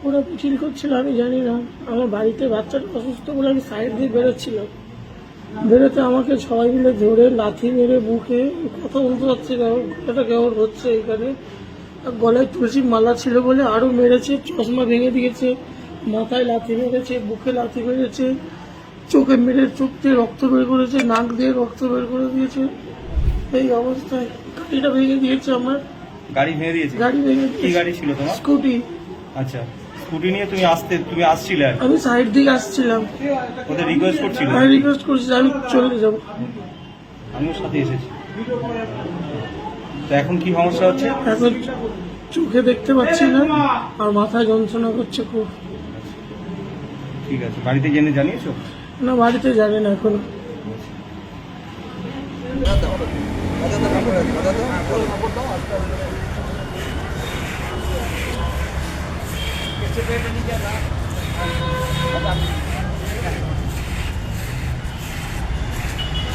ওরা মিছিল করছিল আমি জানি না। আমার বাড়িতে বাচ্চাটা অসুস্থ বলে আমি সাইড দিয়ে বেরোচ্ছিলাম, বেরোতে আমাকে সবাই মিলে ধরে লাথি মেরে বুকে কথা বলতে পারছে, গলাটা কেমন হচ্ছে এখানে। আর গলায় তুলসীর মালা ছিল বলে আরো মেরেছে, চশমা ভেঙে দিয়েছে, মাথায় লাথি মেরেছে, বুকে লাথি মেরেছে, চোখে মেরে চোখ দিয়ে রক্ত বের করেছে, নাক দিয়ে রক্ত বের করে দিয়েছে। এই অবস্থায় গাড়িটা ভেঙে দিয়েছে আমার। গাড়ি ভেঙে দিয়েছে? গাড়ি ভেঙে কি গাড়ি ছিল তোমার? স্কুটি। আচ্ছা, স্কুটি নিয়ে তুমি আসছিলে আর কি? আমি সাইড দিকে আসছিলাম, ওদের রিকোয়েস্ট করছিল? আমি রিকোয়েস্ট করছি আমি চলে যাবো। আমিও সাথে এসেছি। তো এখন কি সমস্যা হচ্ছে? এখন চোখে দেখতে পাচ্ছি না আর মাথায় যন্ত্রণা করছে খুব। ঠিক আছে, বাড়িতে জেনে জানিয়েছো? না, বাড়িতে জানি না এখনো। Kita